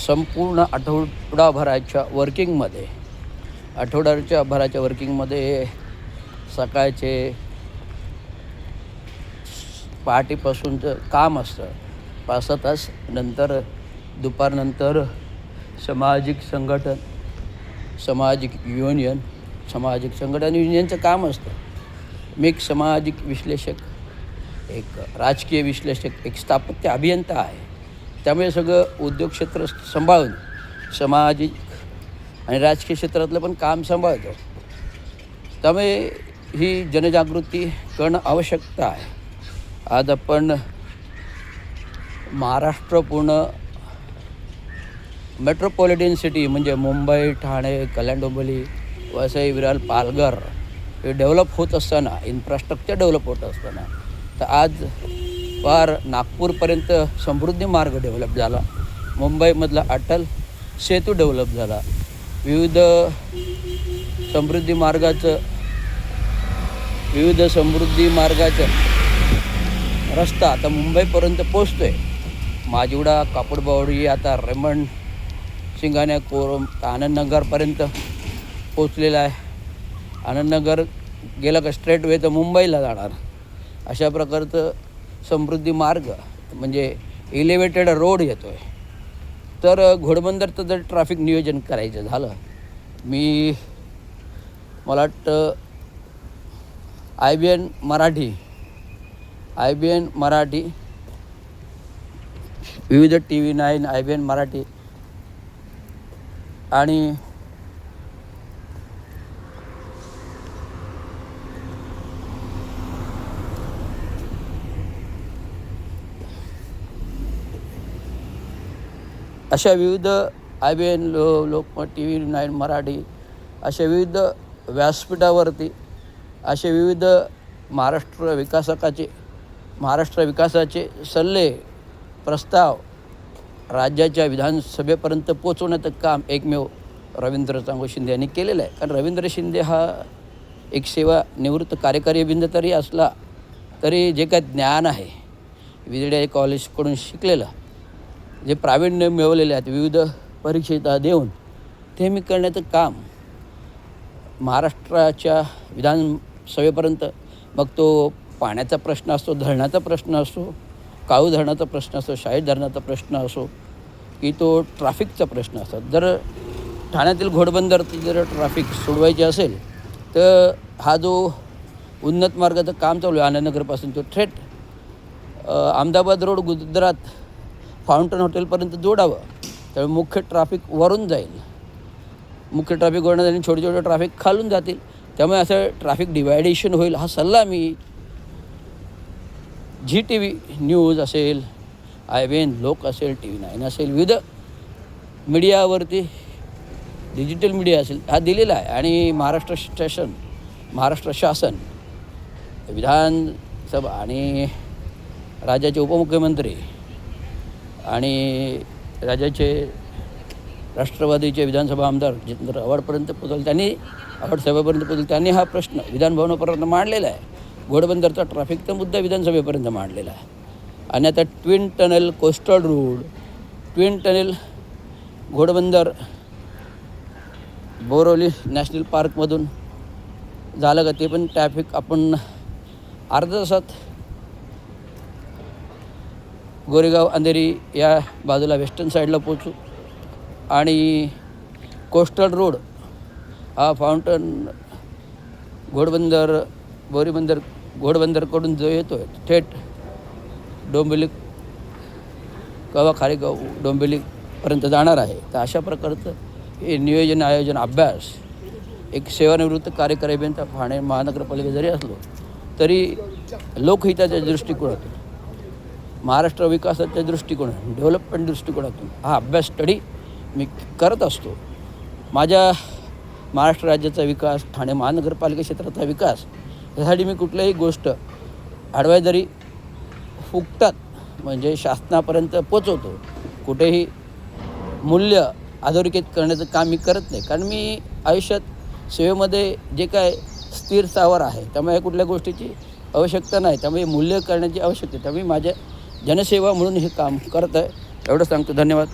संपूर्ण आठवडाभराच्या वर्किंगमध्ये सकाळचे पहाटेपासूनचं काम असतं 5-6 तास. नंतर दुपारनंतर सामाजिक संघटन युनियनचं काम असतं. मी एक सामाजिक विश्लेषक, एक राजकीय विश्लेषक, एक स्थापत्य अभियंता आहे. त्यामुळे सगळं उद्योग क्षेत्र सांभाळून सामाजिक आणि राजकीय क्षेत्रातलं पण काम सांभाळतो. त्यामुळे ही जनजागृती करणं आवश्यकता आहे. आज आपण महाराष्ट्र पूर्ण मेट्रोपॉलिटन सिटी म्हणजे मुंबई, ठाणे, कल्याण, डोंबिवली, वसई, विरार, पालघर हे डेव्हलप होत असताना, इन्फ्रास्ट्रक्चर डेव्हलप होत असताना, तर आज पार नागपूरपर्यंत समृद्धी मार्ग डेव्हलप झाला. मुंबईमधला अटल सेतू डेव्हलप झाला. विविध समृद्धी मार्गाचं रस्ता आता मुंबईपर्यंत पोचतो आहे. माजिवडा, कापडबावडी, आता रेमंड, सिंगाण्या, कोरम, आनंदनगरपर्यंत पोचलेला आहे. आनंदनगर गेलं का स्ट्रेट वे तर मुंबईला जाणार. अशा प्रकारचं समृद्धी मार्ग म्हणजे एलिव्हेटेड रोड येतो आहे. तर घोडबंदरचं जर ट्रॅफिक नियोजन करायचं झालं, मला वाटतं IBN मराठी, विविध TV9, IBN मराठी आणि अशा विविध IBN लोकमत, TV9 मराठी अशा विविध व्यासपीठावरती असे विविध महाराष्ट्र विकासाचे सल्ले, प्रस्ताव राज्याच्या विधानसभेपर्यंत पोचवण्याचं काम एकमेव रवींद्र चांगो शिंदे यांनी केलेलं आहे. कारण रवींद्र शिंदे हा एक सेवानिवृत्त कार्यकारी अभियंता तरी असला तरी जे काय ज्ञान आहे VJDI कॉलेजकडून शिकलेलं, जे प्रावीण्य मिळवलेले आहेत विविध परीक्षेता देऊन, ते मी करण्याचं काम महाराष्ट्राच्या विधानसभेपर्यंत, मग तो पाण्याचा प्रश्न असतो, धरणाचा प्रश्न असतो, काळू धरणाचा प्रश्न असतो, शाहीद धरणाचा प्रश्न असो, की तो ट्रॅफिकचा प्रश्न असतो. जर ठाण्यातील घोडबंदरची जर ट्रॅफिक सोडवायची असेल तर हा जो उन्नत मार्गाचं काम चालू आहे आनंदनगरपासून तो थेट अहमदाबाद रोड, गुजरात फाउंटन हॉटेलपर्यंत जोडावं. त्यामुळे मुख्य ट्रॅफिक वरून जाईल, मुख्य ट्रॅफिक वरून जाईल, छोटे छोटे ट्रॅफिक खालून जातील. त्यामुळे असं ट्रॅफिक डिवायडेशन होईल. हा सल्ला मी ZTV न्यूज असेल, IBN लोक असेल, TV9 असेल, विविध मीडियावरती, डिजिटल मीडिया असेल, हा दिलेला आहे. आणि महाराष्ट्र शासन, विधानसभा आणि राज्याचे उपमुख्यमंत्री आणि राज्याचे राष्ट्रवादीचे विधानसभा आमदार जितेंद्र आव्हाडपर्यंत पोचवले, त्यांनी हा प्रश्न विधानभवनापर्यंत मांडलेला आहे. घोडबंदरचा ट्रॅफिकचा मुद्दा विधानसभेपर्यंत मांडलेला आहे. आणि आता twin tunnel, coastal road, twin tunnel Ghodbunder Borivali national पार्कमधून झालं का ते पण ट्रॅफिक आपण अर्ध्या तासात गोरेगाव, अंधेरी या बाजूला वेस्टर्न साईडला पोचू. आणि कोस्टल रोड हा फाउंटन घोडबंदरकडून जो येतो आहे थेट डोंबिवली, खारेगाव, डोंबिवलीपर्यंत जाणार आहे. तर अशा प्रकारचं हे नियोजन, आयोजन, अभ्यास एक सेवानिवृत्त कार्यकारी अभियंता ठाणे महानगरपालिका जरी असलो तरी लोकहिताच्या दृष्टिकोनातून, महाराष्ट्र विकासाच्या दृष्टिकोनातून, डेव्हलपमेंट दृष्टिकोनातून हा अभ्यास स्टडी मी करत असतो. माझ्या महाराष्ट्र राज्याचा विकास, ठाणे महानगरपालिका क्षेत्राचा विकास यासाठी मी कुठल्याही गोष्ट ॲडवायझरी फुकटात म्हणजे शासनापर्यंत पोचवतो. कुठेही मूल्य अधोरेखित करण्याचं काम मी करत नाही. कारण मी आयुष्यात सेवेमध्ये जे काय स्थिर स्थावर आहे, त्यामुळे कुठल्या गोष्टीची आवश्यकता नाही. त्यामुळे मूल्य करण्याची आवश्यकता, त्यामुळे माझ्या जनसेवा म्हणून हे काम करत आहे. एवढं सांगतो. धन्यवाद.